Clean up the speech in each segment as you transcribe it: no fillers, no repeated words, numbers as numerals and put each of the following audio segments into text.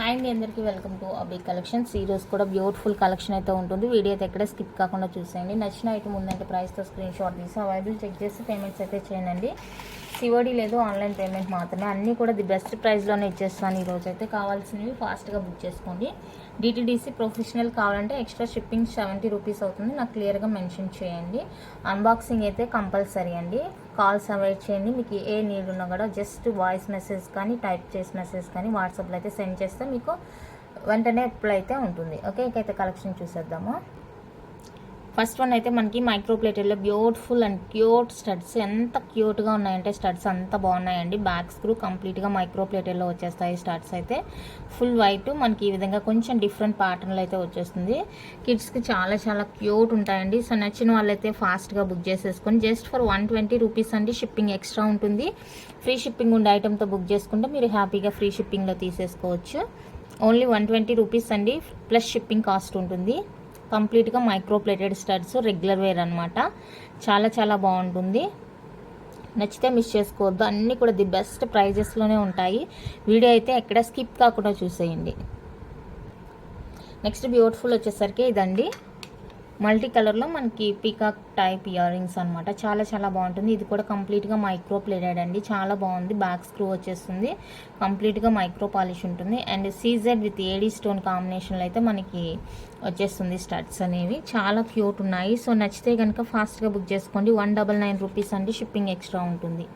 Hi అండి, అందరికీ welcome to అబీ collections. ఈ రోజు కూడా బ్యూటిఫుల్ కలెక్షన్ అయితే ఉంటుంది. వీడియో అయితే ఎక్కడ స్కిప్ కాకుండా చూసేయండి. నచ్చిన ఐటమ్ ఉందంటే ప్రైస్తో స్క్రీన్ షాట్ తీసి అవైలబుల్ చెక్ చేసి పేమెంట్స్ అయితే చేయండి. సిఓడి లేదు, ఆన్లైన్ పేమెంట్ మాత్రమే. అన్నీ కూడా ది బెస్ట్ ప్రైస్లోనే ఇచ్చేస్తాను. ఈరోజు అయితే కావాల్సినవి ఫాస్ట్గా బుక్ చేసుకోండి. డిటిడిసి ప్రొఫెషనల్ కావాలంటే ఎక్స్ట్రా షిప్పింగ్ 70 రూపీస్ అవుతుంది. నాకు క్లియర్గా మెన్షన్ చేయండి. అన్బాక్సింగ్ అయితే కంపల్సరీ అండి. కాల్స్ అవాయిడ్ చేయండి. మీకు ఏ నీడ్ ఉన్నా కూడా జస్ట్ వాయిస్ మెసేజ్ కానీ టైప్ చేసి మెసేజ్ కానీ వాట్సాప్లో అయితే సెండ్ చేస్తే మీకు వెంటనే అప్లై అయితే ఉంటుంది. ఓకే, ఇకైతే కలెక్షన్ చూసేద్దాము. ఫస్ట్ వన్ అయితే మనకి మైక్రో ప్లేటెడ్లో బ్యూటిఫుల్ అండ్ క్యూట్ స్టడ్స్. ఎంత క్యూట్గా ఉన్నాయంటే స్టడ్స్ అంత బాగున్నాయండి. బ్యాక్ స్క్రూ కంప్లీట్గా మైక్రో ప్లేటెడ్లో వచ్చేస్తాయి. స్టడ్స్ అయితే ఫుల్ వైట్ మనకి ఈ విధంగా కొంచెం డిఫరెంట్ ప్యాటర్న్లో అయితే వచ్చేస్తుంది. కిడ్స్కి చాలా చాలా క్యూట్ ఉంటాయండి. సో నచ్చిన వాళ్ళైతే ఫాస్ట్గా బుక్ చేసేసుకొని జస్ట్ ఫర్ 120 రూపీస్ అండి. షిప్పింగ్ ఎక్స్ట్రా ఉంటుంది. ఫ్రీ షిప్పింగ్ ఉండే ఐటెంతో బుక్ చేసుకుంటే మీరు హ్యాపీగా ఫ్రీ షిప్పింగ్లో తీసేసుకోవచ్చు. ఓన్లీ 120 రూపీస్ అండి, ప్లస్ షిప్పింగ్ కాస్ట్ ఉంటుంది. కంప్లీట్గా micro plated studs, regular wear అనమాట. చాలా చాలా బాగుంటుంది. నచ్చితే మిస్ చేసుకోవద్దు. అన్నీ కూడా ది బెస్ట్ ప్రైజెస్లోనే ఉంటాయి. వీడియో అయితే ఎక్కడ స్కిప్ కాకుండా చూసేయండి. నెక్స్ట్ బ్యూటిఫుల్ వచ్చేసరికి ఇదండి, మల్టీ కలర్లో మనకి పీకాక్ టైప్ ఇయర్ రింగ్స్ అనమాట. చాలా చాలా బాగుంటుంది. ఇది కూడా కంప్లీట్గా మైక్రో ప్లేటెడ్ అండి. చాలా బాగుంది. బ్యాక్ స్క్రూ వచ్చేస్తుంది. కంప్లీట్గా మైక్రో పాలిష్ ఉంటుంది. And CZ with AD stone కాంబినేషన్లో అయితే మనకి వచ్చేస్తుంది స్టడ్స్ అనేవి. చాలా క్యూట్ ఉన్నాయి. సో నచ్చితే కనుక ఫాస్ట్గా బుక్ చేసుకోండి. 199 రూపీస్ అండి. షిప్పింగ్ ఎక్స్ట్రా ఉంటుంది.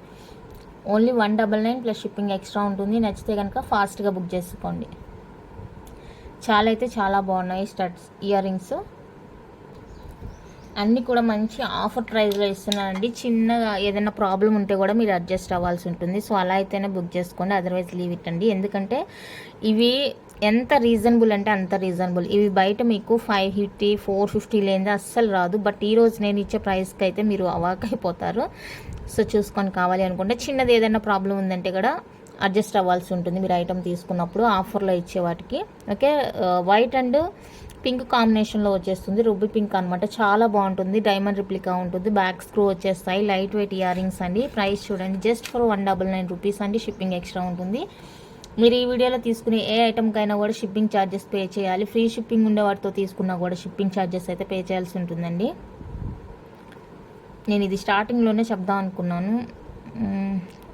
ఓన్లీ 199 ప్లస్ షిప్పింగ్ ఎక్స్ట్రా ఉంటుంది. నచ్చితే కనుక ఫాస్ట్గా బుక్ చేసుకోండి. చాలా అయితే చాలా బాగున్నాయి స్టడ్స్ ఇయర్ రింగ్స్. అన్నీ కూడా మంచి ఆఫర్ ప్రైస్లో ఇస్తున్నానండి. చిన్నగా ఏదైనా ప్రాబ్లం ఉంటే కూడా మీరు అడ్జస్ట్ అవ్వాల్సి ఉంటుంది. సో అలా అయితేనే బుక్ చేసుకోండి, అదర్వైజ్ లీవ్ ఇట్ అండి. ఎందుకంటే ఇవి ఎంత రీజనబుల్ అంటే అంత రీజనబుల్. ఇవి బయట మీకు 550 450 లేనిది అస్సలు రాదు. బట్ ఈరోజు నేను ఇచ్చే ప్రైస్కి అయితే మీరు అవాక్ అయిపోతారు. సో చూసుకొని కావాలి అనుకుంటే చిన్నది ఏదైనా ప్రాబ్లం ఉందంటే కూడా అడ్జస్ట్ అవ్వాల్సి ఉంటుంది మీరు ఐటమ్ తీసుకున్నప్పుడు ఆఫర్లో ఇచ్చే వాటికి. ఓకే, వైట్ అండ్ పింక్ కాంబినేషన్లో వచ్చేస్తుంది. రూబీ పింక్ అనమాట. చాలా బాగుంటుంది. డైమండ్ రిప్లికా ఉంటుంది. బ్యాక్ స్క్రూ వచ్చేస్తాయి. లైట్ వెయిట్ ఇయర్ రింగ్స్ అండి. ప్రైస్ చూడండి, జస్ట్ ఫర్ 199 రూపీస్ అండి. షిప్పింగ్ ఎక్స్ట్రా ఉంటుంది. మీరు ఈ వీడియోలో తీసుకునే ఏ ఐటమ్కైనా కూడా షిప్పింగ్ ఛార్జెస్ పే చేయాలి. ఫ్రీ షిప్పింగ్ ఉండే వాటితో తీసుకున్నా కూడా షిప్పింగ్ ఛార్జెస్ అయితే పే చేయాల్సి ఉంటుందండి. నేను ఇది స్టార్టింగ్లోనే చెప్దాం అనుకున్నాను,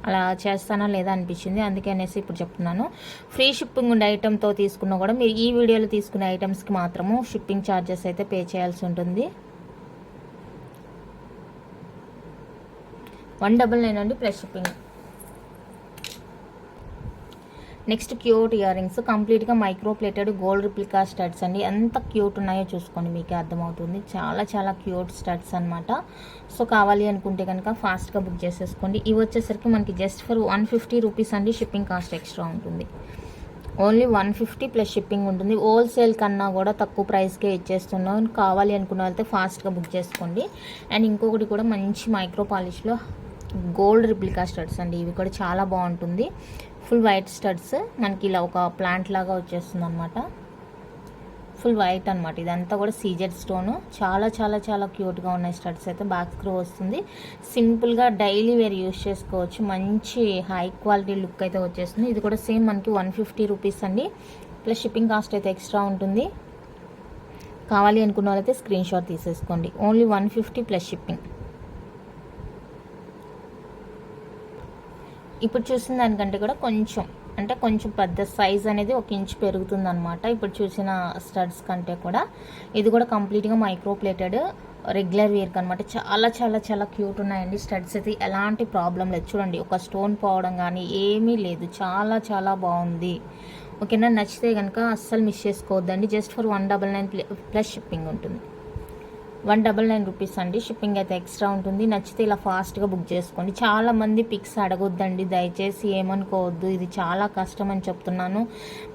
అలా చేస్తానా లేదా అనిపించింది, అందుకే అనేసి ఇప్పుడు చెప్తున్నాను. ఫ్రీ షిప్పింగ్ ఉండే ఐటెంతో తీసుకున్నా కూడా మీరు ఈ వీడియోలో తీసుకునే ఐటమ్స్కి మాత్రము షిప్పింగ్ ఛార్జెస్ అయితే పే చేయాల్సి ఉంటుంది. 199 అండి plus shipping. Next cute earrings, కంప్లీట్గా micro plated gold replica studs అండి. ఎంత క్యూట్ ఉన్నాయో చూసుకోండి, మీకే అర్థమవుతుంది. చాలా చాలా క్యూట్ స్టడ్స్ అనమాట. సో కావాలి అనుకుంటే కనుక ఫాస్ట్గా బుక్ చేసేసుకోండి. ఇవి వచ్చేసరికి మనకి జస్ట్ ఫర్ 150 రూపీస్ అండి. షిప్పింగ్ కాస్ట్ ఎక్స్ట్రా ఉంటుంది. ఓన్లీ 150 ప్లస్ షిప్పింగ్ ఉంటుంది. హోల్సేల్ కన్నా కూడా తక్కువ ప్రైస్కే ఇచ్చేస్తున్నాం. కావాలి అనుకున్న వాళ్ళతో ఫాస్ట్గా బుక్ చేసుకోండి. అండ్ ఇంకొకటి కూడా మంచి మైక్రో పాలిష్లో గోల్డ్ రిప్లికా స్టడ్స్ అండి. ఇవి కూడా చాలా బాగుంటుంది. ఫుల్ వైట్ స్టడ్స్ మనకి ఇలా ఒక ప్లాంట్ లాగా వచ్చేస్తుంది అనమాట. ఫుల్ వైట్ అనమాట. ఇదంతా కూడా సీజెడ్ స్టోను. చాలా చాలా చాలా క్యూట్గా ఉన్నాయి స్టడ్స్ అయితే. బ్యాక్ స్క్రూ వస్తుంది. సింపుల్గా డైలీ వేర్ యూస్ చేసుకోవచ్చు. మంచి హై క్వాలిటీ లుక్ అయితే వచ్చేస్తుంది. ఇది కూడా సేమ్ మనకి 150 రూపీస్ అండి. ప్లస్ షిప్పింగ్ కాస్ట్ అయితే ఎక్స్ట్రా ఉంటుంది. కావాలి అనుకున్న వాళ్ళైతే స్క్రీన్ షాట్ తీసేసుకోండి. Only 150 plus shipping. ఇప్పుడు చూసిన దానికంటే కూడా కొంచెం పెద్ద సైజ్ అనేది 1 ఇంచ్ పెరుగుతుంది అనమాట. ఇప్పుడు చూసిన స్టడ్స్ కంటే కూడా ఇది కూడా కంప్లీట్గా మైక్రో ప్లేటెడ్ రెగ్యులర్ వేర్కి అనమాట. చాలా చాలా చాలా క్యూట్ ఉన్నాయండి స్టడ్స్ అయితే. ఎలాంటి ప్రాబ్లం లేదు. చూడండి, ఒక స్టోన్ పోవడం కానీ ఏమీ లేదు. చాలా చాలా బాగుంది. ఓకేనా, నచ్చితే కనుక అస్సలు మిస్ చేసుకోవద్దండి. జస్ట్ ఫర్ 199 ప్లస్ షిప్పింగ్ ఉంటుంది. 199 రూపీస్ అండి. షిప్పింగ్ అయితే ఎక్స్ట్రా ఉంటుంది. నచ్చితే ఇలా ఫాస్ట్గా బుక్ చేసుకోండి. చాలామంది పిక్స్ అడగొద్దండి, దయచేసి ఏమనుకోవద్దు. ఇది చాలా కష్టం అని చెప్తున్నాను.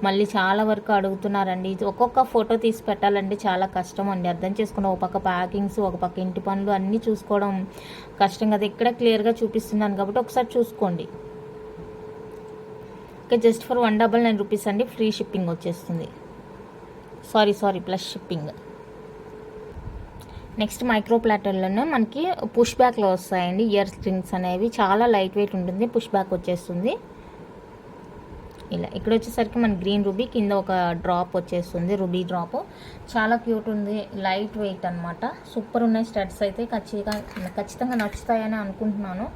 మళ్ళీ చాలా వరకు అడుగుతున్నారండి. ఇది ఒక్కొక్క ఫోటో తీసి పెట్టాలంటే చాలా కష్టం అండి. అర్థం చేసుకున్న ఒక పక్క ప్యాకింగ్స్, ఒక పక్క ఇంటి పనులు అన్నీ చూసుకోవడం కష్టం కదా. ఇక్కడ క్లియర్గా చూపిస్తున్నాను కాబట్టి ఒకసారి చూసుకోండి. ఓకే, జస్ట్ ఫర్ 199 రూపీస్ అండి. ఫ్రీ షిప్పింగ్ వచ్చేస్తుంది. Sorry plus shipping. Next micro ప్లాటర్లోనే మనకి పుష్ బ్యాక్లో వస్తాయండి ఇయర్ రింగ్స్ అనేవి. చాలా లైట్ వెయిట్ ఉంటుంది. పుష్ బ్యాక్ వచ్చేస్తుంది. ఇలా ఇక్కడ వచ్చేసరికి మన గ్రీన్ రూబీ కింద ఒక డ్రాప్ వచ్చేస్తుంది, రూబీ డ్రాప్. చాలా క్యూట్ ఉంది, లైట్ వెయిట్ అనమాట. సూపర్ ఉన్నాయి స్టడ్స్ అయితే. ఖచ్చితంగా నచ్చుతాయని అనుకుంటున్నాను.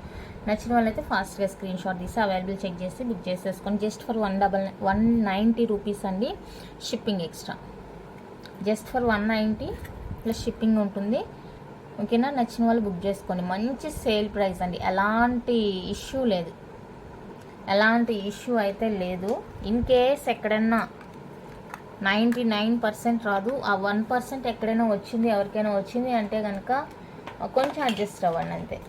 నచ్చిన వాళ్ళైతే ఫాస్ట్గా స్క్రీన్ షాట్ తీసి అవైలబుల్ చెక్ చేసి బుక్ చేసేసుకోండి. జస్ట్ ఫర్ 190 రూపీస్ అండి, shipping extra. Just for 190 plus shipping ఉంటుంది. ఓకేనా, నచ్చిన వాళ్ళు బుక్ చేసుకోండి. మంచి సేల్ ప్రైస్ అండి, ఎలాంటి ఇష్యూ అయితే లేదు. ఇన్ కేస్ ఎక్కడన్నా 99% రాదు, ఆ 1% ఎక్కడైనా వచ్చింది, ఎవరికైనా వచ్చింది అంటే కనుక కొంచెం అడ్జస్ట్ అవ్వండి అంతే.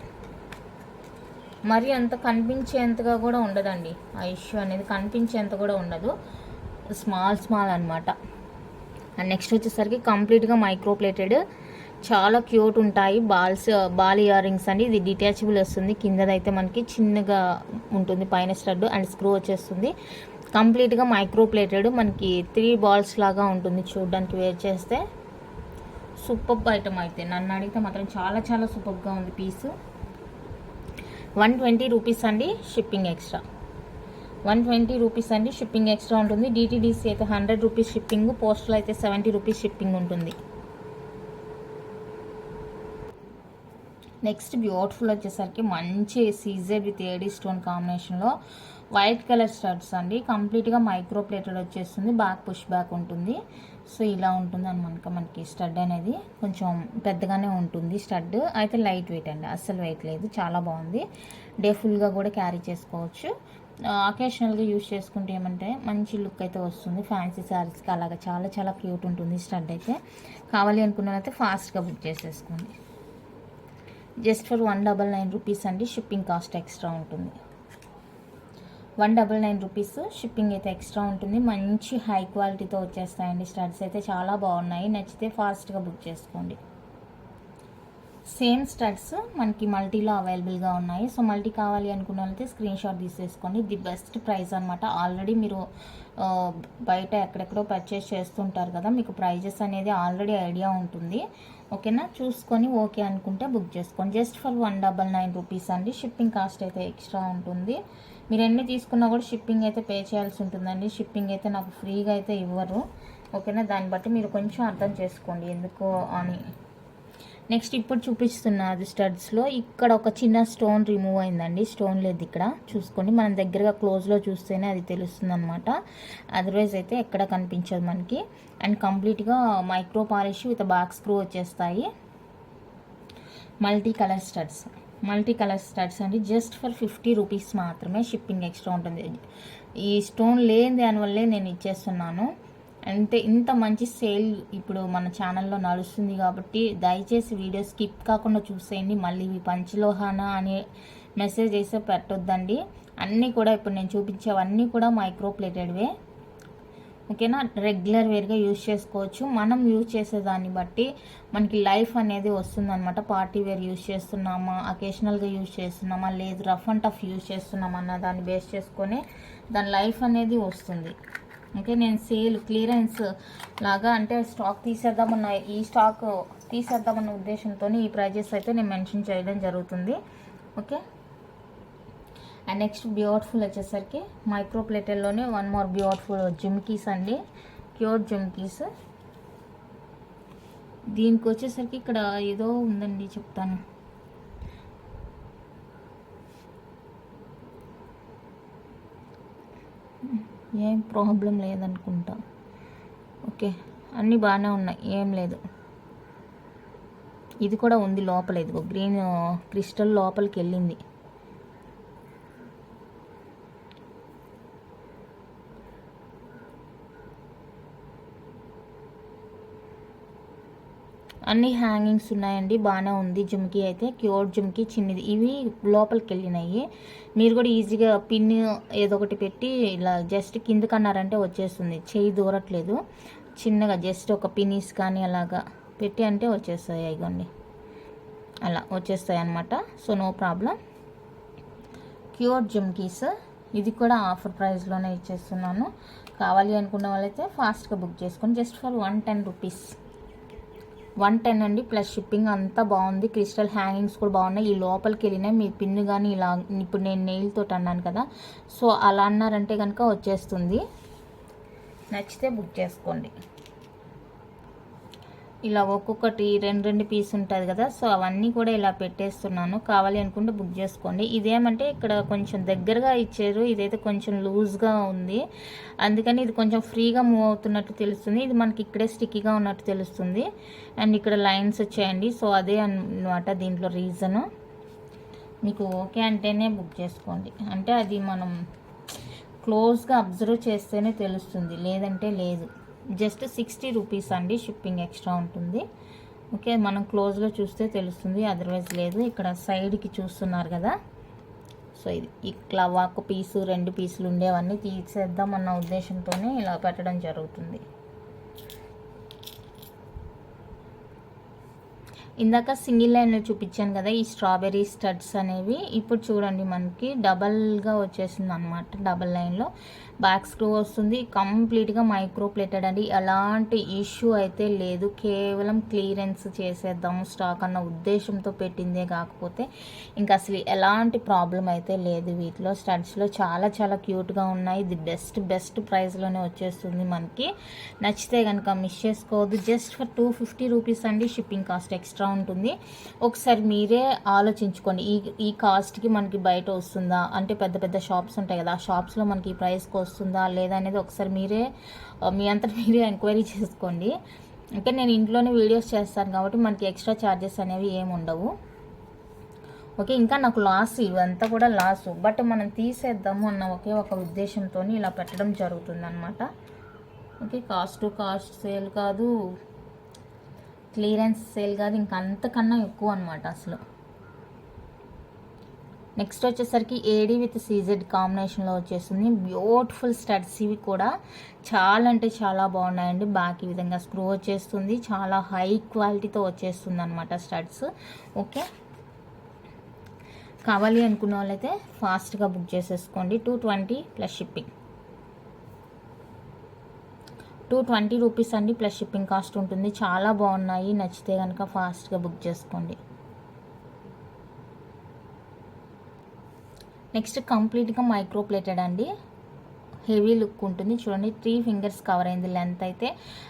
మరి అంత కనిపించేంతగా కూడా ఉండదండి, ఆ ఇష్యూ అనేది కనిపించేంత కూడా ఉండదు. స్మాల్ అనమాట. అండ్ నెక్స్ట్ వచ్చేసరికి కంప్లీట్గా మైక్రో ప్లేటెడ్, చాలా క్యూట్ ఉంటాయి. బాల్ ఇయర్ రింగ్స్ అండి. ఇది డిటాచబుల్ వస్తుంది, కిందదైతే మనకి చిన్నగా ఉంటుంది, పైన స్టడ్ అండ్ స్క్రూ వచ్చేస్తుంది. కంప్లీట్గా మైక్రో ప్లేటెడ్, మనకి 3 బాల్స్ లాగా ఉంటుంది చూడడానికి. వేర్ చేస్తే సూపర్ ఐటమ్ అయితే నన్ను అడిగితే మాత్రం చాలా సూపర్గా ఉంది పీసు. 120 రూపీస్ అండి, షిప్పింగ్ ఎక్స్ట్రా. 120 రూపీస్ అండి, షిప్పింగ్ ఎక్స్ట్రా ఉంటుంది. డిటీడీసీ అయితే 100 రూపీస్ షిప్పింగ్, పోస్టల్ అయితే 70 రూపీస్ షిప్పింగ్ ఉంటుంది. నెక్స్ట్ బ్యూటిఫుల్ వచ్చేసరికి మంచి సీజెడ్ విత్ ఏడీ స్టోన్ కాంబినేషన్లో వైట్ కలర్ స్టడ్స్ అండి. కంప్లీట్గా మైక్రో ప్లేటెడ్ వచ్చేస్తుంది, బ్యాక్ పుష్ బ్యాక్ ఉంటుంది. సో ఇలా ఉంటుంది అనమాట. మనకి స్టడ్ అనేది కొంచెం పెద్దగానే ఉంటుంది. స్టడ్ అయితే లైట్ వెయిట్ అండి, అస్సలు వెయిట్ లేదు, చాలా బాగుంది. డే ఫుల్గా కూడా క్యారీ చేసుకోవచ్చు. అకేషనల్గా యూజ్ చేసుకుంటే ఏమంటే మంచి లుక్ అయితే వస్తుంది. ఫ్యాన్సీ శారీస్కి అలాగా చాలా క్యూట్ ఉంటుంది స్టడ్ అయితే. కావాలి అనుకున్నైతే ఫాస్ట్గా బుక్ చేసేసుకోండి. జస్ట్ ఫర్ 199 రూపీస్ అండి, షిప్పింగ్ కాస్ట్ ఎక్స్ట్రా ఉంటుంది. 199 రూపీస్ షిప్పింగ్ అయితే ఎక్స్ట్రా ఉంటుంది. మంచి హై క్వాలిటీతో వచ్చేస్తాయండి స్టడ్స్ అయితే, చాలా బాగున్నాయి. నచ్చితే ఫాస్ట్గా బుక్ చేసుకోండి. సేమ్ స్టడ్స్ మనకి మల్టీలో అవైలబుల్గా ఉన్నాయి. సో మల్టీ కావాలి అనుకున్న వాళ్ళైతే స్క్రీన్ షాట్ తీసేసుకోండి. ది బెస్ట్ ప్రైస్ అనమాట. ఆల్రెడీ మీరు బయట ఎక్కడెక్కడో పర్చేస్ చేస్తుంటారు కదా, మీకు ప్రైజెస్ అనేది ఆల్రెడీ ఐడియా ఉంటుంది. ఓకేనా, చూసుకొని ఓకే అనుకుంటే బుక్ చేసుకోండి. జస్ట్ ఫర్ 199 రూపీస్ అండి, షిప్పింగ్ కాస్ట్ అయితే ఎక్స్ట్రా ఉంటుంది. మీరు ఎన్ని తీసుకున్నా కూడా షిప్పింగ్ అయితే పే చేయాల్సి ఉంటుందండి. షిప్పింగ్ అయితే నాకు ఫ్రీగా అయితే ఇవ్వరు. ఓకేనా, దాన్ని బట్టి మీరు కొంచెం అర్థం చేసుకోండి ఎందుకో అని. నెక్స్ట్ ఇప్పుడు చూపిస్తున్నది స్టడ్స్లో ఇక్కడ ఒక చిన్న స్టోన్ రిమూవ్ అయిందండి. స్టోన్ లేదు ఇక్కడ, చూసుకోండి. మనం దగ్గరగా క్లోజ్లో చూస్తేనే అది తెలుస్తుంది అనమాట. అదర్వైజ్ అయితే ఎక్కడ కనిపించదు మనకి. అండ్ కంప్లీట్గా micro polish with back screw వచ్చేస్తాయి. మల్టీ కలర్ స్టడ్స్ అండి. జస్ట్ ఫర్ 50 రూపీస్ మాత్రమే, షిప్పింగ్ ఎక్స్ట్రా ఉంటుంది. ఈ స్టోన్ లేని దానివల్లే నేను ఇచ్చేస్తున్నాను. అంటే ఇంత మంచి సేల్ ఇప్పుడు మన ఛానల్లో నడుస్తుంది కాబట్టి దయచేసి వీడియో స్కిప్ కాకుండా చూసేయండి. మళ్ళీ ఇవి పంచలోహానా అనే మెసేజ్ అయితే పెట్టొద్దండి. అన్నీ కూడా ఇప్పుడు నేను చూపించేవన్నీ కూడా మైక్రో ప్లేటెడ్వే. ఓకేనా, రెగ్యులర్ వేర్గా యూజ్ చేసుకోవచ్చు. మనం యూజ్ చేసేదాన్ని బట్టి మనకి లైఫ్ అనేది వస్తుందన్నమాట. పార్టీ వేర్ యూజ్ చేస్తున్నామా, అకేషనల్గా యూజ్ చేస్తున్నామా, లేదు రఫ్ అండ్ టఫ్ యూజ్ చేస్తున్నామా అన్న దాన్ని బేస్ చేసుకొని దాని లైఫ్ అనేది వస్తుంది. ఓకే, నేను సేల్ క్లియరెన్స్ లాగా అంటే స్టాక్ తీసేద్దామన్న ఉద్దేశంతో ఈ ప్రైజెస్ అయితే నేను మెన్షన్ చేయడం జరుగుతుంది. ఓకే, అండ్ నెక్స్ట్ బ్యూటిఫుల్ వచ్చేసరికి మైక్రో ప్లేటెల్లోనే వన్ మోర్ బ్యూటిఫుల్ జుమ్కీస్ అండి, క్యూట్ జుమ్కీస్. దీనికి వచ్చేసరికి ఇక్కడ ఏదో ఉందండి, చెప్తాను. ఏం ప్రాబ్లం లేదనుకుంటా. ఓకే, అన్నీ బాగానే ఉన్నాయి, ఏం లేదు. ఇది కూడా ఉంది లోపల, ఇదిగో గ్రీన్ క్రిస్టల్ లోపలికి వెళ్ళింది. అన్ని హ్యాంగింగ్స్ ఉన్నాయండి, బాగానే ఉంది. జుమ్కీ అయితే క్యూట్ జుమ్కీ, చిన్నది. ఇవి లోపలికి వెళ్ళినాయి. మీరు కూడా ఈజీగా పిన్ ఏదో ఒకటి పెట్టి ఇలా జస్ట్ కిందకన్నారంటే వచ్చేస్తుంది. చేయి దూరట్లేదు. చిన్నగా జస్ట్ ఒక పినీస్ కానీ అలాగా పెట్టి అంటే వచ్చేస్తాయి. ఇగోండి అలా వచ్చేస్తాయి అన్నమాట. So no problem. Cute jhumkis, ఇది కూడా ఆఫర్ ప్రైస్లోనే ఇచ్చేస్తున్నాను. కావాలి అనుకున్న వాళ్ళైతే ఫాస్ట్గా బుక్ చేసుకొని జస్ట్ ఫర్ 110 రూపీస్. 110 అండి ప్లస్ షిప్పింగ్. అంతా బాగుంది. క్రిస్టల్ హ్యాంగింగ్స్ కూడా బాగున్నాయి. ఈ లోపలికి వెళ్ళినాయి. మీ పిన్ కానీ ఇలా ఇప్పుడు నేను నెయిల్ తోటి అన్నాను కదా, సో అలా అన్నారంటే కనుక వచ్చేస్తుంది. నచ్చితే బుక్ చేసుకోండి. ఇలా ఒక్కొక్కటి రెండు పీస్ ఉంటుంది కదా, సో అవన్నీ కూడా ఇలా పెట్టేస్తున్నాను. కావాలి అనుకుంటే బుక్ చేసుకోండి. ఇదేమంటే ఇక్కడ కొంచెం దగ్గరగా ఇచ్చారు, ఇదైతే కొంచెం లూజ్గా ఉంది, అందుకని ఇది కొంచెం ఫ్రీగా మూవ్ అవుతున్నట్టు తెలుస్తుంది. ఇది మనకి ఇక్కడే స్టిక్కీగా ఉన్నట్టు తెలుస్తుంది. అండ్ ఇక్కడ లైన్స్ వచ్చాయండి, సో అదే అన్నమాట దీంట్లో రీజను. మీకు ఓకే అంటేనే బుక్ చేసుకోండి. అంటే అది మనం క్లోజ్గా అబ్జర్వ్ చేస్తేనే తెలుస్తుంది, లేదంటే లేదు. జస్ట్ 60 రూపీస్ అండి, షిప్పింగ్ ఎక్స్ట్రా ఉంటుంది. ఓకే, మనం క్లోజ్లో చూస్తే తెలుస్తుంది, అదర్వైజ్ లేదు. ఇక్కడ సైడ్కి చూస్తున్నారు కదా, సో ఇది ఇట్లా ఒక పీసు 2 పీసులు ఉండేవన్నీ తీసేద్దాం అన్న ఉద్దేశంతోనే ఇలా పెట్టడం జరుగుతుంది. ఇందాక సింగిల్ లైన్లో చూపించాను కదా ఈ స్ట్రాబెర్రీ స్టడ్స్ అనేవి, ఇప్పుడు చూడండి మనకి డబల్గా వచ్చేసింది అనమాట. డబల్ లైన్లో బ్యాక్ స్క్రూ వస్తుంది. కంప్లీట్గా మైక్రో ప్లేటెడ్ అండి, ఎలాంటి ఇష్యూ అయితే లేదు. కేవలం క్లియరెన్స్ చేసేద్దాము స్టాక్ అన్న ఉద్దేశంతో పెట్టిందే, కాకపోతే ఇంకా అసలు ఎలాంటి ప్రాబ్లం అయితే లేదు. వీటిలో స్టడ్స్లో చాలా చాలా క్యూట్గా ఉన్నాయి. ఇది బెస్ట్ ప్రైస్లోనే వచ్చేస్తుంది మనకి. నచ్చితే కనుక మిస్ చేసుకోవద్దు. జస్ట్ ఫర్ 250 రూపీస్ అండి, షిప్పింగ్ కాస్ట్ ఎక్స్ట్రా ఉంటుంది. ఒకసారి మీరే ఆలోచించుకోండి, ఈ కాస్ట్కి మనకి బయట వస్తుందా, అంటే పెద్ద షాప్స్ ఉంటాయి కదా, ఆ షాప్స్లో మనకి ఈ ప్రైస్కి వస్తుందా లేదా అనేది ఒకసారి మీరే మీ అంతటా మీరే ఎంక్వైరీ చేసుకోండి. అంటే నేను ఇంట్లోనే వీడియోస్ చేస్తాను కాబట్టి మనకి ఎక్స్ట్రా ఛార్జెస్ అనేవి ఏమి ఉండవు. ఓకే, ఇంకా నాకు లాస్, ఇవంతా కూడా లాసు, బట్ మనం తీసేద్దాము అన్న ఒకే ఒక ఉద్దేశంతో ఇలా పెట్టడం జరుగుతుంది అనమాట. ఓకే, కాస్ట్ సేల్ కాదు, క్లియరెన్స్ సేల్ కాదు, ఇంకా అంతకన్నా ఎక్కువ అనమాట అసలు. నెక్స్ట్ వచ్చేసరికి ఏడీ విత్ సీజెడ్ కాంబినేషన్లో వచ్చేస్తుంది. బ్యూటిఫుల్ స్టడ్స్ ఇవి కూడా చాలా అంటే చాలా బాగున్నాయండి. బ్యాక్ ఈ విధంగా స్క్రూ వచ్చేస్తుంది, చాలా హై క్వాలిటీతో వచ్చేస్తుంది అనమాట స్టడ్స్. ఓకే, కావాలి అనుకున్న వాళ్ళైతే ఫాస్ట్గా బుక్ చేసేసుకోండి. 220 ప్లస్ షిప్పింగ్. 220 రూపీస్ అండి ప్లస్ షిప్పింగ్ కాస్ట్ ఉంటుంది. చాలా బాగున్నాయి, నచ్చితే కనుక ఫాస్ట్గా బుక్ చేసుకోండి. నెక్స్ట్ కంప్లీట్గా మైక్రో ప్లేటెడ్ అండి, హెవీ లుక్ ఉంటుంది. చూడండి 3 ఫింగర్స్ కవర్ అయింది లెంత్ అయితే,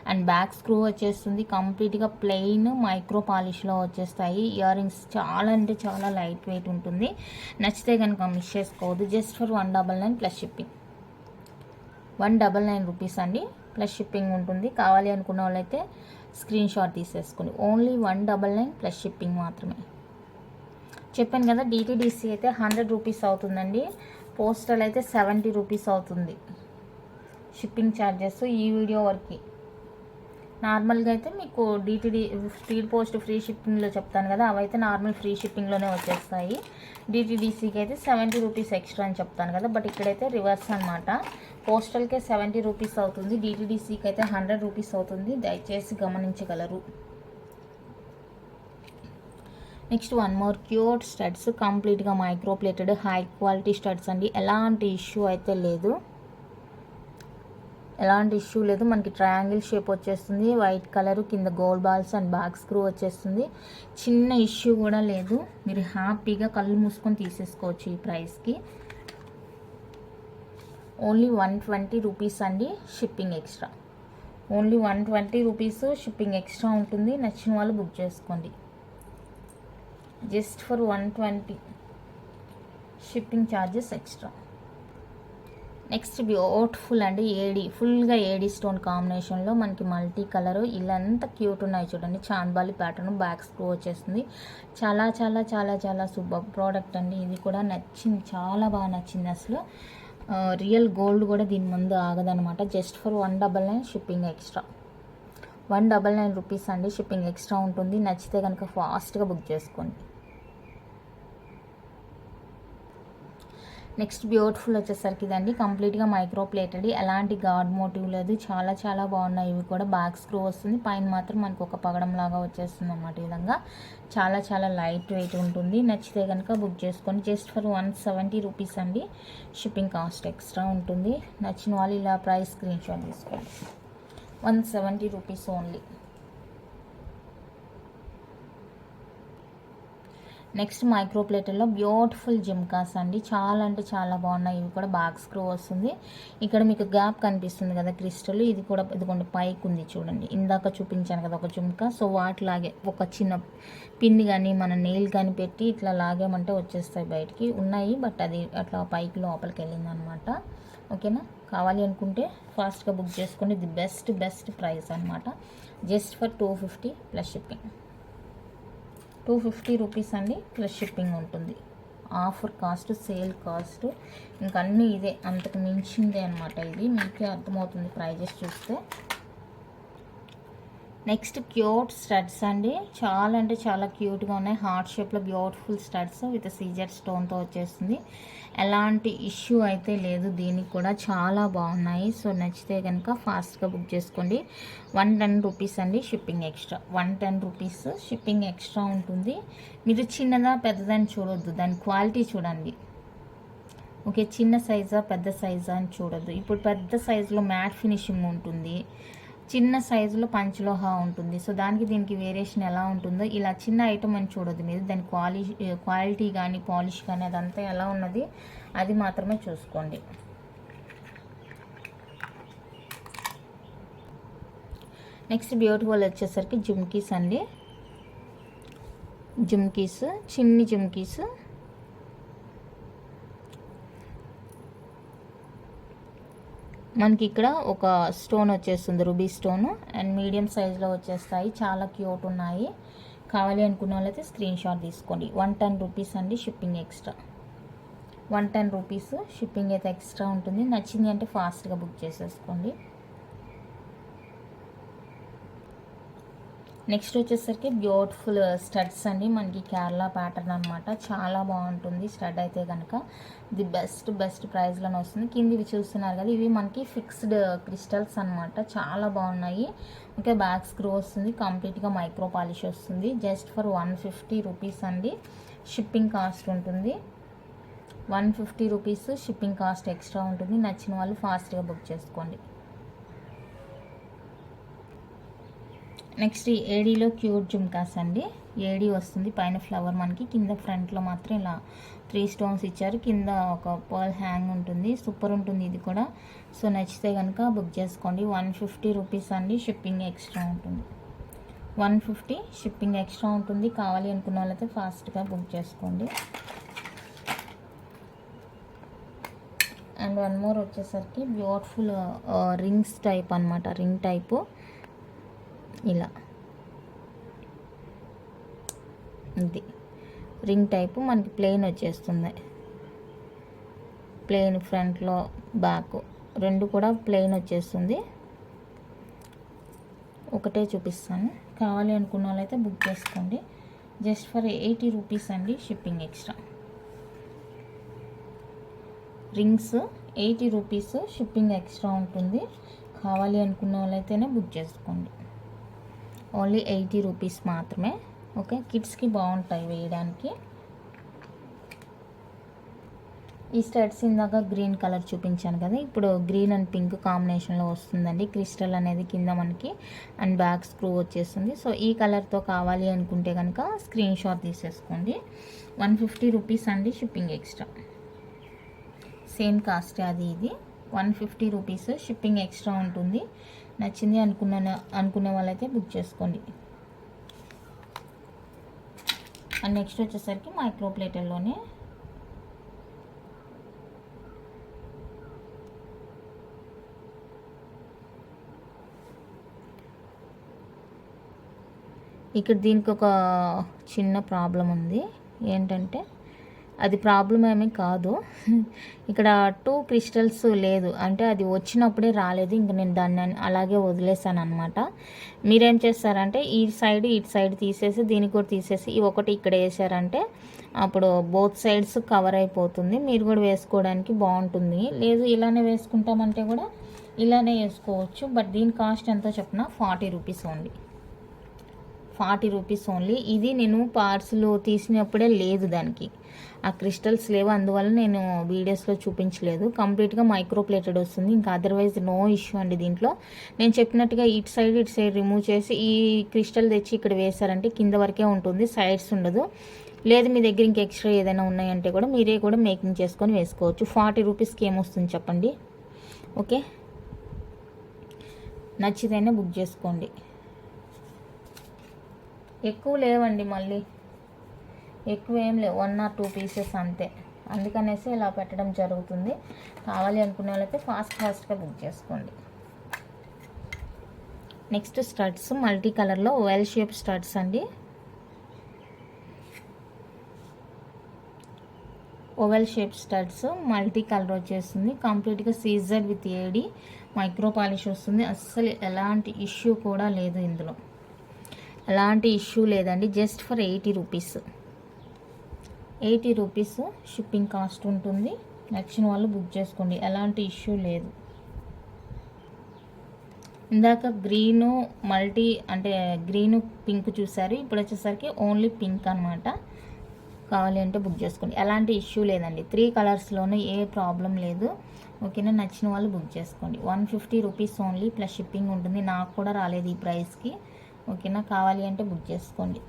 అండ్ బ్యాక్ స్క్రూ వచ్చేస్తుంది. కంప్లీట్గా ప్లెయిన్ మైక్రో పాలిష్లో వచ్చేస్తాయి. ఇయర్ రింగ్స్ చాలా అంటే చాలా లైట్ వెయిట్ ఉంటుంది. నచ్చితే కనుక మిస్ చేసుకోవద్దు. Just for 199 plus shipping. 199 rupees అండి ప్లస్ షిప్పింగ్ ఉంటుంది. కావాలి అనుకున్న వాళ్ళైతే స్క్రీన్ షాట్ తీసేసుకోండి. ఓన్లీ 199 ప్లస్ షిప్పింగ్ మాత్రమే. చెప్పాను కదా, డిటీడీసీ అయితే 100 రూపీస్ అవుతుందండి, పోస్టల్ అయితే 70 రూపీస్ అవుతుంది షిప్పింగ్ ఛార్జెస్ ఈ వీడియో వరకు. నార్మల్గా అయితే మీకు డిటీడీ స్పీడ్ పోస్ట్ ఫ్రీ షిప్పింగ్లో చెప్తాను కదా, అవైతే నార్మల్ ఫ్రీ షిప్పింగ్లోనే వచ్చేస్తాయి. డిటీడీసీకి అయితే 70 రూపీస్ ఎక్స్ట్రా అని చెప్తాను కదా, బట్ ఇక్కడైతే రివర్స్ అనమాట. పోస్టల్కే 70 రూపీస్ అవుతుంది, డిటీడీసీకి అయితే 100 రూపీస్ అవుతుంది. దయచేసి గమనించగలరు. Next one more cute studs, కంప్లీట్గా micro plated high quality studs అండి. ఎలాంటి ఇష్యూ అయితే లేదు, మనకి ట్రయాంగిల్ షేప్ వచ్చేస్తుంది, వైట్ కలర్, కింద gold balls and back screw వచ్చేస్తుంది. చిన్న ఇష్యూ కూడా లేదు, మీరు హ్యాపీగా కళ్ళు మూసుకొని తీసేసుకోవచ్చు ఈ ప్రైస్కి. ఓన్లీ 120 రూపీస్ అండి, shipping extra. Only 120 rupees shipping extra ఉంటుంది. నచ్చిన వాళ్ళు బుక్ చేసుకోండి. Just for 120 shipping charges extra. Next beautiful అండి, ఫుల్గా ఏడీ స్టోన్ కాంబినేషన్లో మనకి మల్టీ కలర్, ఇలా ఎంత క్యూట్ ఉన్నాయి చూడండి. చాంద్బాలి ప్యాటర్న్, బ్యాక్ స్క్రూ వచ్చేస్తుంది. చాలా చాలా చాలా చాలా సూపర్ ప్రోడక్ట్ అండి. ఇది కూడా నచ్చింది, చాలా బాగా నచ్చింది అసలు. రియల్ గోల్డ్ కూడా దీని ముందు ఆగదనమాట. Just for 199 shipping extra. 199 rupees అండి, షిప్పింగ్ ఎక్స్ట్రా ఉంటుంది. నచ్చితే కనుక ఫాస్ట్గా బుక్ చేసుకోండి. నెక్స్ట్ బ్యూటిఫుల్ వచ్చేసరికి ఇదండి, కంప్లీట్గా మైక్రో ప్లేటెడ్, ఎలాంటి గాడ్ మోటివ్ లేదు, చాలా చాలా బాగున్నాయి. ఇవి కూడా బ్యాక్ స్క్రూ వస్తుంది, పైన మాత్రం మనకు ఒక పగడం లాగా వచ్చేస్తుంది అన్నమాట. ఈ విధంగా చాలా చాలా లైట్ వెయిట్ ఉంటుంది. నచ్చితే కనుక బుక్ చేసుకోండి. జస్ట్ ఫర్ 170 రూపీస్ అండి, షిప్పింగ్ కాస్ట్ ఎక్స్ట్రా ఉంటుంది. నచ్చిన వాళ్ళు ఇలా ప్రైస్ స్క్రీన్ షాట్ తీసుకోండి. 170 రూపీస్ ఓన్లీ. నెక్స్ట్ మైక్రో ప్లేటర్లో బ్యూటిఫుల్ జిమ్కాస్ అండి, చాలా అంటే చాలా బాగున్నాయి. ఇవి కూడా బ్యాక్ స్క్రూ వస్తుంది. ఇక్కడ మీకు గ్యాప్ కనిపిస్తుంది కదా క్రిస్టల్, ఇది కూడా ఇదిగోండి పైకి ఉంది చూడండి. ఇందాక చూపించాను కదా ఒక జిమ్కా, సో వాటిలాగే ఒక చిన్న పిన్ కానీ మన నెయిల్ కానీ పెట్టి ఇట్లా లాగేమంటే వచ్చేస్తాయి బయటికి ఉన్నాయి. బట్ అది అట్లా పైకి లోపలికి వెళ్ళింది అనమాట. ఓకేనా, కావాలి అనుకుంటే ఫాస్ట్గా బుక్ చేసుకోండి. ఇది బెస్ట్ ప్రైస్ అనమాట. Just for 250 plus shipping. 250 rupees అండి, ప్లస్ షిప్పింగ్ ఉంటుంది. ఆఫర్ కాస్ట్, సేల్ కాస్ట్ ఇంకా అన్నీ ఇదే, అంతకు మించిందే అనమాట. ఇది మీకే అర్థమవుతుంది ప్రైజెస్ చూస్తే. నెక్స్ట్ క్యూట్ స్టడ్స్ అండి, చాలా అంటే చాలా క్యూట్గా ఉన్నాయి. హార్ట్ షేప్లో బ్యూటిఫుల్ స్టడ్స్ విత్ సీజర్ స్టోన్తో వచ్చేస్తుంది. ఎలాంటి ఇష్యూ అయితే లేదు, దీనికి కూడా చాలా బాగున్నాయి. సో నచ్చితే కనుక ఫాస్ట్గా బుక్ చేసుకోండి. 110 రూపీస్ అండి, shipping extra. 110 rupees shipping extra ఉంటుంది. మీరు చిన్నదా పెద్దదని చూడొద్దు, దాని క్వాలిటీ చూడండి. ఓకే, చిన్న సైజా పెద్ద సైజా అని చూడొద్దు. ఇప్పుడు పెద్ద సైజులో మ్యాట్ ఫినిషింగ్ ఉంటుంది, చిన్న సైజులో పంచలోహా ఉంటుంది. సో దానికి దీనికి వేరియేషన్ ఎలా ఉంటుందో, ఇలా చిన్న ఐటమ్ అని చూడొద్దు మీరు. దాని క్వాలిటీ కానీ పాలిష్ కానీ అదంతా ఎలా ఉన్నది అది మాత్రమే చూసుకోండి. నెక్స్ట్ బ్యూటిఫుల్ వచ్చేసరికి జుమ్కీస్ అండి. జుమ్కీస్, చిన్ని జుమ్కీస్. మనకి ఇక్కడ ఒక స్టోన్ వచ్చేస్తుంది, రూబీ స్టోన్, అండ్ మీడియం సైజులో వచ్చేస్తాయి. చాలా క్యూట్ ఉన్నాయి. కావాలి అనుకున్న వాళ్ళైతే స్క్రీన్ షాట్ తీసుకోండి. 110 రూపీస్ అండి, షిప్పింగ్ ఎక్స్ట్రా. 110 రూపీస్ షిప్పింగ్ అయితే ఎక్స్ట్రా ఉంటుంది. నచ్చింది అంటే ఫాస్ట్గా బుక్ చేసేసుకోండి. నెక్స్ట్ వచ్చేసరికి బ్యూటిఫుల్ స్టడ్స్ అండి, మనకి కేరళ ప్యాటర్న్ అనమాట. చాలా బాగుంటుంది స్టడ్ అయితే కనుక. ది బెస్ట్ ప్రైస్లోనే వస్తుంది. కిందివి చూస్తున్నారు కదా, ఇవి మనకి ఫిక్స్డ్ క్రిస్టల్స్ అనమాట. చాలా బాగున్నాయి. ఓకే, బ్యాక్ స్క్రూ వస్తుంది, కంప్లీట్గా మైక్రో పాలిష్ వస్తుంది. జస్ట్ ఫర్ 150 రూపీస్ అండి, షిప్పింగ్ కాస్ట్ ఉంటుంది. 150 రూపీస్ షిప్పింగ్ కాస్ట్ ఎక్స్ట్రా ఉంటుంది. నచ్చిన వాళ్ళు ఫాస్ట్గా బుక్ చేసుకోండి. నెక్స్ట్ ఏడీలో క్యూట్ జుమ్కాస్ అండి. ఏడీ వస్తుంది, పైన ఫ్లవర్ మనకి, కింద ఫ్రంట్లో మాత్రం ఇలా 3 స్టోన్స్ ఇచ్చారు. కింద ఒక పర్ల్ హ్యాంగ్ ఉంటుంది. సూపర్ ఉంటుంది ఇది కూడా. సో నచ్చితే కనుక బుక్ చేసుకోండి. 150 రూపీస్ అండి, షిప్పింగ్ ఎక్స్ట్రా ఉంటుంది. 150 షిప్పింగ్ ఎక్స్ట్రా ఉంటుంది. కావాలి అనుకున్న వాళ్ళైతే ఫాస్ట్గా బుక్ చేసుకోండి. అండ్ వన్ మోర్ వచ్చేసరికి బ్యూటిఫుల్ రింగ్స్ టైప్ అనమాట. రింగ్ టైపు ఇలా, ఇది రింగ్ టైపు మనకి ప్లెయిన్ వచ్చేస్తుంది. ప్లెయిన్ ఫ్రంట్లో బ్యాక్ రెండు కూడా ప్లెయిన్ వచ్చేస్తుంది. ఒకటే చూపిస్తాను, కావాలి అనుకున్న వాళ్ళైతే బుక్ చేసుకోండి. జస్ట్ ఫర్ 80 రూపీస్ అండి, shipping extra. Rings 80 rupees, shipping extra ఉంటుంది. కావాలి అనుకున్న వాళ్ళైతేనే బుక్ చేసుకోండి. ఓన్లీ 80 రూపీస్ మాత్రమే. ఓకే, కిడ్స్కి బాగుంటాయి వేయడానికి. ఈ స్టడ్స్ ఇందాక గ్రీన్ కలర్ చూపించాను కదా, ఇప్పుడు గ్రీన్ అండ్ పింక్ కాంబినేషన్లో వస్తుందండి. క్రిస్టల్ అనేది కింద మనకి అండ్ బ్యాక్ స్క్రూ వచ్చేస్తుంది. సో ఈ కలర్తో కావాలి అనుకుంటే కనుక స్క్రీన్ షాట్ తీసేసుకోండి. 150 రూపీస్ అండి, షిప్పింగ్ ఎక్స్ట్రా. సేమ్ కాస్ట్ అది ఇది. 150 రూపీస్ షిప్పింగ్ ఎక్స్ట్రా ఉంటుంది. నచ్చింది అనుకునే వాళ్ళైతే బుక్ చేసుకోండి. అండ్ నెక్స్ట్ వచ్చేసరికి మైక్రో ప్లేటర్లోనే ఇక్కడ దీనికి ఒక చిన్న ప్రాబ్లం ఉంది. ఏంటంటే అది ప్రాబ్లం ఏమీ కాదు, ఇక్కడ 2 క్రిస్టల్స్ లేదు, అంటే అది వచ్చినప్పుడే రాలేదు. ఇంక నేను దాన్ని అలాగే వదిలేసాను అనమాట. మీరేం చేస్తారంటే ఈ సైడ్ తీసేసి దీనికి కూడా తీసేసి ఈ ఒకటి ఇక్కడ వేసారంటే అప్పుడు బోత్ సైడ్స్ కవర్ అయిపోతుంది. మీరు కూడా వేసుకోవడానికి బాగుంటుంది. లేదు ఇలానే వేసుకుంటామంటే కూడా ఇలానే వేసుకోవచ్చు. బట్ దీని కాస్ట్ ఎంతో చెప్పిన 40 రూపీస్ ఓన్లీ. 40 rupees only. ఇది నేను పార్సల్ తీసినప్పుడే లేదు, దానికి ఆ క్రిస్టల్స్ లేవు, అందువల్ల నేను వీడియోస్లో చూపించలేదు. కంప్లీట్గా మైక్రో ప్లేటెడ్ వస్తుంది. ఇంకా అదర్వైజ్ నో ఇష్యూ అండి. దీంట్లో నేను చెప్పినట్టుగా ఇటు సైడ్ రిమూవ్ చేసి ఈ క్రిస్టల్ తెచ్చి ఇక్కడ వేసారంటే కింద వరకే ఉంటుంది, సైడ్స్ ఉండదు. లేదు మీ దగ్గర ఇంకా ఎక్స్ట్రా ఏదైనా ఉన్నాయంటే కూడా మీరే కూడా మేకింగ్ చేసుకొని వేసుకోవచ్చు. 40 రూపీస్కి ఏమొస్తుంది చెప్పండి. ఓకే, నచ్చితేనే బుక్ చేసుకోండి. ఎక్కువ లేవండి, మళ్ళీ ఎక్కువ ఏం లేవు, 1 or 2 పీసెస్ అంతే. అందుకనేసి ఇలా పెట్టడం జరుగుతుంది. కావాలి అనుకునే వాళ్ళైతే ఫాస్ట్గా బుక్ చేసుకోండి. నెక్స్ట్ స్టడ్స్ మల్టీ కలర్లో ఓవెల్ షేప్ స్టడ్స్ అండి. Oval shape studs multi colour వచ్చేస్తుంది. కంప్లీట్గా సీజర్ విత్ ఏడి మైక్రో పాలిష్ వస్తుంది. అస్సలు ఎలాంటి ఇష్యూ కూడా లేదు, ఇందులో ఎలాంటి ఇష్యూ లేదండి. Just for 80 rupees. 80 rupees shipping cost ఉంటుంది. నచ్చిన వాళ్ళు బుక్ చేసుకోండి, ఎలాంటి ఇష్యూ లేదు. ఇందాక గ్రీను మల్టీ అంటే గ్రీను పింక్ చూసారు, ఇప్పుడు వచ్చేసరికి ఓన్లీ పింక్ అనమాట. కావాలి అంటే బుక్ చేసుకోండి, ఎలాంటి ఇష్యూ లేదండి. 3 కలర్స్లోనూ ఏ ప్రాబ్లం లేదు. ఓకేనా, నచ్చిన వాళ్ళు బుక్ చేసుకోండి. 150 రూపీస్ ఓన్లీ ప్లస్ షిప్పింగ్ ఉంటుంది. నాకు కూడా రాలేదు ఈ ప్రైస్కి. ఓకేనా, కావాలి అంటే బుక్ చేసుకోండి.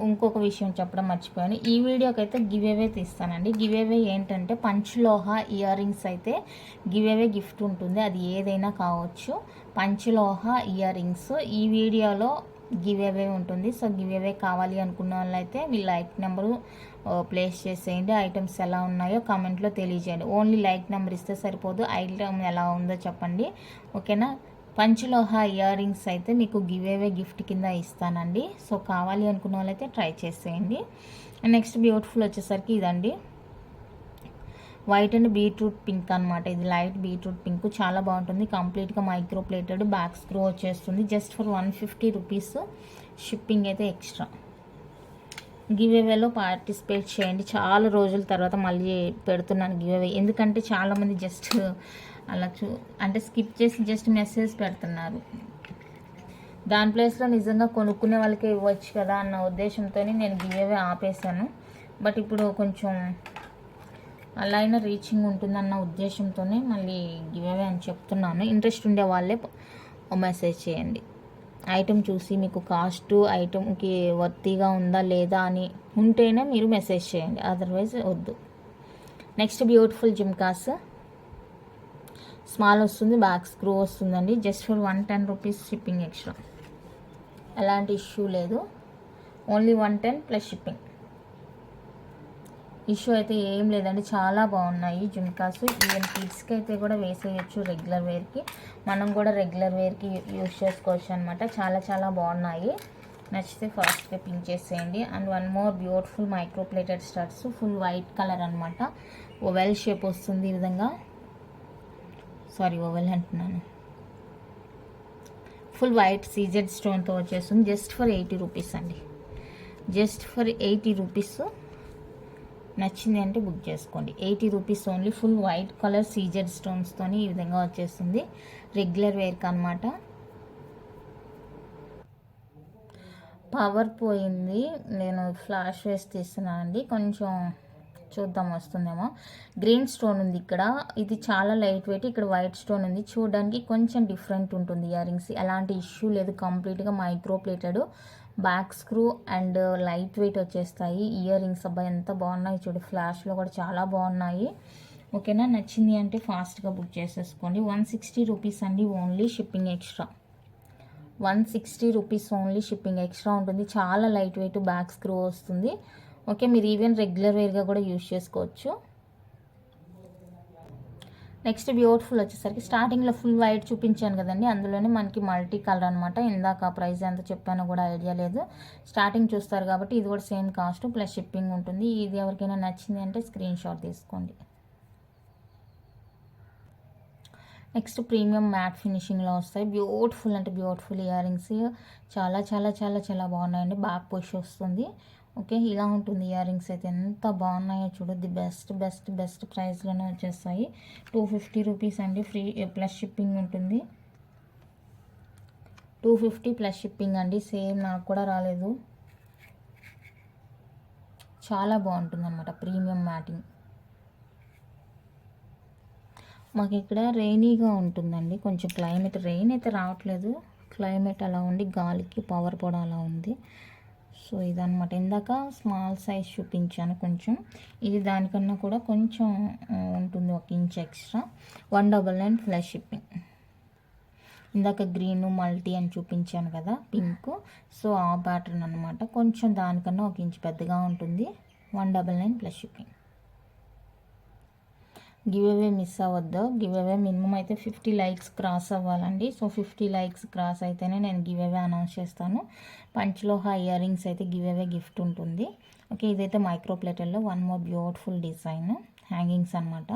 ఇంకొక విషయం చెప్పడం మర్చిపోయాను, ఈ వీడియోకి అయితే గివ్ అవే తీస్తానండి. గివ్ అవే ఏంటంటే పంచలోహ ఇయర్ రింగ్స్ అయితే గివ్ అవే గిఫ్ట్ ఉంటుంది. అది ఏదైనా కావచ్చు. పంచలోహ ఇయర్ రింగ్స్ ఈ వీడియోలో గివ్ అవే ఉంటుంది. సో గివ్ అవే కావాలి అనుకున్న వాళ్ళైతే మీ లైక్ నెంబరు ప్లేస్ చేసేయండి. ఐటమ్స్ ఎలా ఉన్నాయో కామెంట్లో తెలియజేయండి. ఓన్లీ లైక్ నెంబర్ ఇస్తే సరిపోదు, ఐటమ్ ఎలా ఉందో చెప్పండి. ఓకేనా, పంచలోహ ఇయర్ రింగ్స్ అయితే మీకు గివ్ అవే గిఫ్ట్ కింద ఇస్తానండి. సో కావాలి అనుకున్న వాళ్ళైతే ట్రై చేసేయండి. నెక్స్ట్ బ్యూటిఫుల్ వచ్చేసరికి ఇదండి, వైట్ అండ్ బీట్రూట్ పింక్ అనమాట. ఇది లైట్ బీట్రూట్ పింక్, చాలా బాగుంటుంది. కంప్లీట్గా మైక్రో ప్లేటెడ్, బ్యాక్ స్క్రూ వచ్చేస్తుంది. జస్ట్ ఫర్ 150 రూపీస్, షిప్పింగ్ అయితే ఎక్స్ట్రా. గివ్ అవేలో పార్టిసిపేట్ చేయండి. చాలా రోజుల తర్వాత మళ్ళీ పెడుతున్నాను గివ్ అవే, ఎందుకంటే చాలామంది జస్ట్ అలా అంటే స్కిప్ చేసి జస్ట్ మెసేజ్ పెడుతున్నారు. దాని ప్లేస్లో నిజంగా కొనుక్కునే వాళ్ళకే ఇవ్వచ్చు కదా అన్న ఉద్దేశంతో నేను గివ్ అవే ఆపేశాను. బట్ ఇప్పుడు కొంచెం అలా అయినా రీచింగ్ ఉంటుందన్న ఉద్దేశంతోనే మళ్ళీ గివ్ అవే అని చెప్తున్నాను. ఇంట్రెస్ట్ ఉండే వాళ్ళే మెసేజ్ చేయండి. ఐటమ్ చూసి మీకు కాస్ట్ ఐటమ్కి వర్తీగా ఉందా లేదా అని ఉంటేనే మీరు మెసేజ్ చేయండి, అదర్వైజ్ వద్దు. నెక్స్ట్ బ్యూటిఫుల్ జిమ్కాస్ స్మాల్ వస్తుంది, బ్యాక్ స్క్రూ వస్తుందండి. Just for 110 rupees, shipping extra. ఎలాంటి ఇష్యూ లేదు, ఓన్లీ 110 ప్లస్ షిప్పింగ్. ఇష్యూ అయితే ఏం లేదండి, చాలా బాగున్నాయి జుమ్కాస్. ఈవెన్ కిడ్స్కి అయితే కూడా వేసేయచ్చు, రెగ్యులర్ వేర్కి. మనం కూడా రెగ్యులర్ వేర్కి యూజ్ చేసుకోవచ్చు అనమాట. చాలా చాలా బాగున్నాయి. నచ్చితే ఫాస్ట్గా పింక్ చేసేయండి. And 1 more beautiful micro plated studs, full white colour అనమాట. ఓవెల్ షేప్ వస్తుంది ఈ విధంగా. సారీ, ఓవెల్ అంటున్నాను. ఫుల్ వైట్ సీజెడ్ స్టోన్తో వచ్చేస్తుంది. జస్ట్ ఫర్ 80 రూపీస్ అండి. Just for 80 rupees. నచ్చింది అంటే బుక్ చేసుకోండి. 80 rupees only. Full white colour CZ స్టోన్స్తోని ఈ విధంగా వచ్చేస్తుంది. రెగ్యులర్ వేర్కి అనమాట. పవర్ పోయింది, నేను ఫ్లాష్ వేసి తీస్తున్నానండి. కొంచెం చూద్దాం వస్తుందేమో. గ్రీన్ స్టోన్ ఉంది ఇక్కడ, ఇది చాలా లైట్ వెయిట్. ఇక్కడ వైట్ స్టోన్ ఉంది, చూడడానికి కొంచెం డిఫరెంట్ ఉంటుంది ఇయర్ రింగ్స్. ఎలాంటి ఇష్యూ లేదు, కంప్లీట్గా micro plated, back screw and light weight వచ్చేస్తాయి ఇయర్ రింగ్స్. అబ్బాయి ఎంత బాగున్నాయి చూడు, ఫ్లాష్లో కూడా చాలా బాగున్నాయి. ఓకేనా, నచ్చింది అంటే ఫాస్ట్గా బుక్ చేసేసుకోండి. 160 రూపీస్ అండి only, shipping extra. 160 rupees only, shipping extra ఉంటుంది. చాలా లైట్ వెయిట్, బ్యాక్ స్క్రూ వస్తుంది. ఓకే, మీరు ఈవెన్ రెగ్యులర్ వేర్గా కూడా యూజ్ చేసుకోవచ్చు. నెక్స్ట్ బ్యూటిఫుల్ వచ్చేసరికి స్టార్టింగ్లో ఫుల్ వైట్ చూపించాను కదండి, అందులోనే మనకి మల్టీ కలర్ అనమాట. ఇందాక ప్రైస్ ఎంత చెప్పానో కూడా ఐడియా లేదు, స్టార్టింగ్ చూస్తారు కాబట్టి. ఇది కూడా సేమ్ కాస్ట్ ప్లస్ షిప్పింగ్ ఉంటుంది. ఇది ఎవరికైనా నచ్చింది అంటే స్క్రీన్ షాట్ తీసుకోండి. నెక్స్ట్ ప్రీమియం మ్యాట్ ఫినిషింగ్లో వస్తాయి. బ్యూటిఫుల్ అంటే బ్యూటిఫుల్ ఇయర్ రింగ్స్, చాలా చాలా చాలా చాలా బాగున్నాయండి. బ్యాక్ పుష్ వస్తుంది. ఓకే, ఇలా ఉంటుంది ఇయర్ రింగ్స్ అయితే. ఎంత బాగున్నాయో చూడొద్ది. బెస్ట్ బెస్ట్ బెస్ట్ ప్రైస్లోనే వచ్చేస్తాయి. 250 రూపీస్ అండి, ఫ్రీ ప్లస్ షిప్పింగ్ ఉంటుంది. 250 ప్లస్ షిప్పింగ్ అండి. సేమ్ నాకు కూడా రాలేదు. చాలా బాగుంటుంది అనమాట ప్రీమియం మ్యాటింగ్. మాకు ఇక్కడ రెయినీగా ఉంటుందండి, కొంచెం క్లైమేట్. రెయిన్ అయితే రావట్లేదు, క్లైమేట్ అలా ఉండి గాలికి పవర్ కూడా అలా ఉంది. సో ఇదనమాట. ఇందాక స్మాల్ సైజ్ చూపించాను కొంచెం, ఇది దానికన్నా కూడా కొంచెం ఉంటుంది, 1 ఇంచ్ ఎక్స్ట్రా. 199 plus shipping. ఇందాక గ్రీన్ మల్టీ అని చూపించాను కదా, పింక్. సో ఆ ప్యాటర్న్ అనమాట, కొంచెం దానికన్నా 1 ఇంచ్ పెద్దగా ఉంటుంది. 199 plus shipping. Give away miss అవ్వద్దు. గివ్ అవే మినిమం అయితే 50 లైక్స్ క్రాస్ అవ్వాలండి. సో 50 లైక్స్ క్రాస్ అయితేనే నేను గివ్ అవే అనౌన్స్ చేస్తాను. పంచలోహ ఇయర్ రింగ్స్ అయితే గివ్ అవే గిఫ్ట్ ఉంటుంది. ఓకే, ఇదైతే మైక్రో ప్లేటర్లో 1 మోర్ బ్యూటిఫుల్ డిజైన్ హ్యాంగింగ్స్ అనమాట.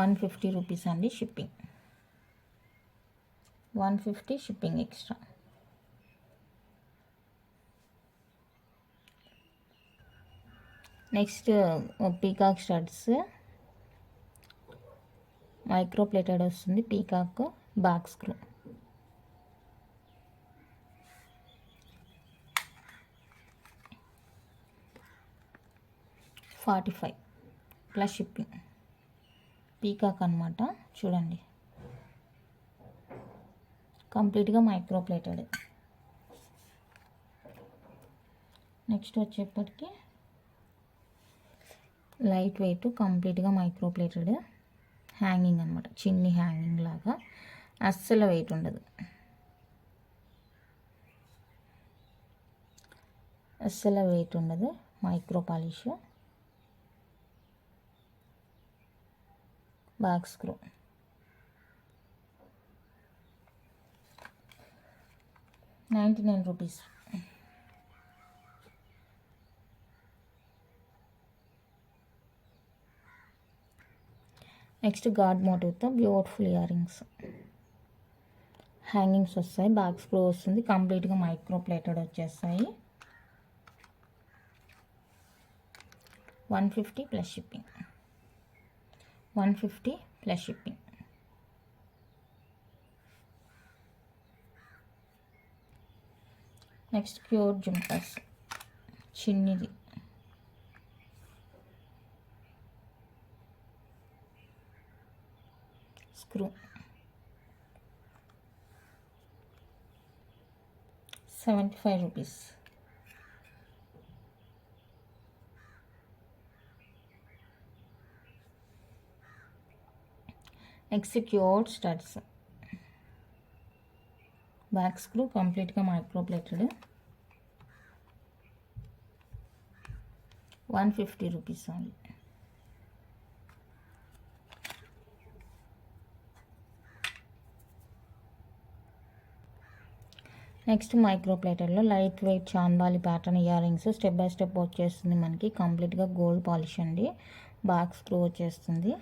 150 రూపీస్ అండి shipping. 150 shipping extra. Next peacock studs, micro plated వస్తుంది. Peacock back screw. $45 plus shipping. Peacock అనమాట, చూడండి కంప్లీట్గా మైక్రో ప్లేటెడ్. నెక్స్ట్ వచ్చేప్పటికి లైట్ వెయిట్, కంప్లీట్గా మైక్రో ప్లేటెడ్ హ్యాంగింగ్ అనమాట, చిన్ని హ్యాంగింగ్ లాగా. అస్సలు వెయిట్ ఉండదు, అస్సలు వెయిట్ ఉండదు. Micro polish. Back screw. ₹99. Next god మోటివ్తో బ్యూటిఫుల్ ఇయర్ రింగ్స్. హ్యాంగింగ్స్ వస్తాయి, బ్యాక్ స్క్రూ వస్తుంది, కంప్లీట్గా మైక్రో ప్లేటెడ్ వచ్చేస్తాయి. 150 plus shipping. 150 plus shipping. Next pure jhumkas, చిన్నది. Screw. 75 rupees. Exquisite studs. Back screw కంప్లీట్గా micro plated. 150 rupees only. Next micro ప్లేటెడ్లో light weight చాందాలి pattern earrings. Step by step వచ్చేస్తుంది మనకి, కంప్లీట్గా గోల్డ్ పాలిష్ అండి. బ్యాక్ స్క్రూ వచ్చేస్తుంది.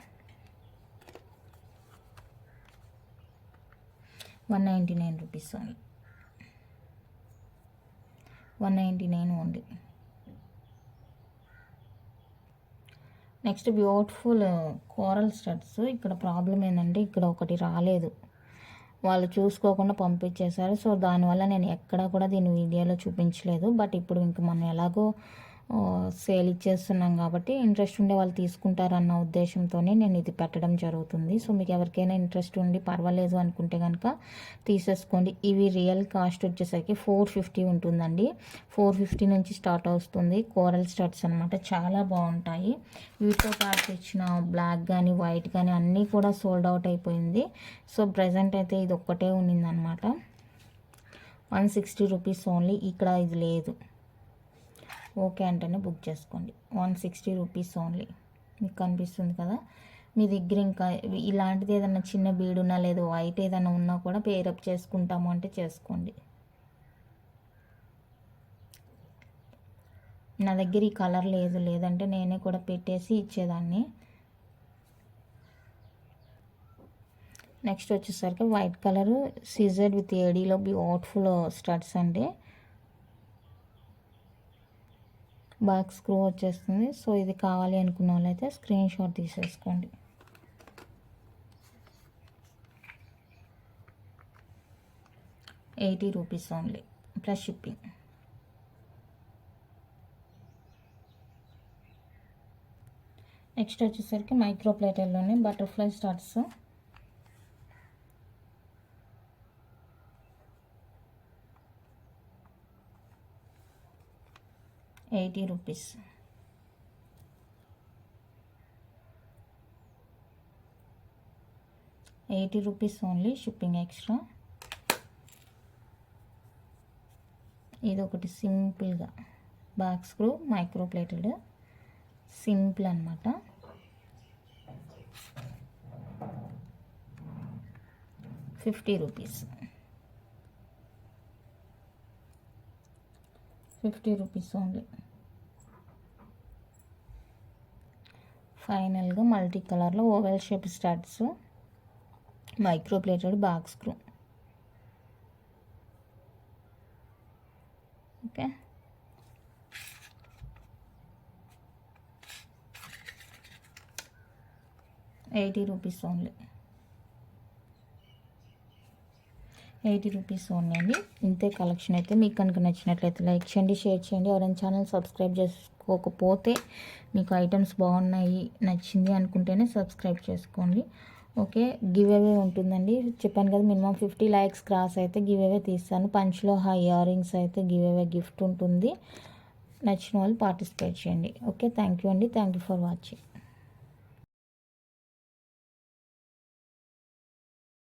199 rupees only. 199 only. Next beautiful coral studs. ఇక్కడ problem ఏంటంటే ఇక్కడ ఒకటి రాలేదు, వాళ్ళు చూసుకోకుండా పంపించేశారు. సో దానివల్ల నేను ఎక్కడా కూడా దీని వీడియోలో చూపించలేదు. బట్ ఇప్పుడు ఇంక మనం ఎలాగో సేల్ ఇచ్చేస్తున్నాం కాబట్టి ఇంట్రెస్ట్ ఉండే వాళ్ళు తీసుకుంటారన్న ఉద్దేశంతోనే నేను ఇది పెట్టడం జరుగుతుంది. సో మీకు ఎవరికైనా ఇంట్రెస్ట్ ఉండి పర్వాలేదు అనుకుంటే కనుక తీసేసుకోండి. ఇవి రియల్ కాస్ట్ వచ్చేసరికి 450 ఉంటుందండి. 450 నుంచి స్టార్ట్ అవుతుంది. కోరల్ స్టడ్స్ అనమాట, చాలా బాగుంటాయి. వీటితో పాటు ఇచ్చిన బ్లాక్ కానీ వైట్ కానీ అన్నీ కూడా సోల్డ్ అవుట్ అయిపోయింది. సో ప్రజెంట్ అయితే ఇది ఒక్కటే ఉన్నిందనమాట. 160 రూపీస్ ఓన్లీ. ఇక్కడ ఇది లేదు, ఓకే అంటేనే బుక్ చేసుకోండి. 160 రూపీస్ ఓన్లీ. మీకు కనిపిస్తుంది కదా, మీ దగ్గర ఇంకా ఇలాంటిది ఏదైనా చిన్న బీడున్నా లేదు వైట్ ఏదైనా ఉన్నా కూడా పేరప్ చేసుకుంటాము అంటే చేసుకోండి. నా దగ్గర ఈ కలర్ లేదు, లేదంటే నేనే కూడా పెట్టేసి ఇచ్చేదాన్ని. నెక్స్ట్ వచ్చేసరికి వైట్ కలర్ సిజెడ్ విత్ ఏడీలో బ్యూటిఫుల్ స్టడ్స్ అండి. బ్యాక్ స్క్రూ వచ్చేస్తుంది. సో ఇది కావాలి అనుకున్న వాళ్ళైతే స్క్రీన్ షాట్ తీసేసుకోండి. ₹80 ఓన్లీ ప్లస్ షిప్పింగ్. నెక్స్ట్ వచ్చేసరికి మైక్రో ప్లేటర్లోనే butterfly starts. 80 rupees. ₹80 only, shipping extra. ఇది ఒకటి సింపుల్గా back screw micro plated, simple అనమాట. ₹50. ₹50 ఓన్లీ. ఫైనల్గా మల్టీ కలర్లో oval shape starts, micro plated back screw. Okay, ₹80 only. ₹80 only అండి. ఇంతే కలెక్షన్ అయితే. మీకు కనుక నచ్చినట్లయితే లైక్ చేయండి, షేర్ చేయండి. ఎవరైనా ఛానల్ సబ్స్క్రైబ్ చేసుకోకపోతే, మీకు ఐటమ్స్ బాగున్నాయి నచ్చింది అనుకుంటేనే సబ్స్క్రైబ్ చేసుకోండి. ఓకే, గివ్ అవే ఉంటుందండి. చెప్పాను కదా, మినిమం 50 లైక్స్ క్రాస్ అయితే గివ్ అవే తీస్తాను. పంచ్లో హై ఇయర్ రింగ్స్ అయితే గివ్ అవే గిఫ్ట్ ఉంటుంది. నచ్చిన వాళ్ళు పార్టిసిపేట్ చేయండి. ఓకే, థ్యాంక్ యూ అండి. Thank you for watching.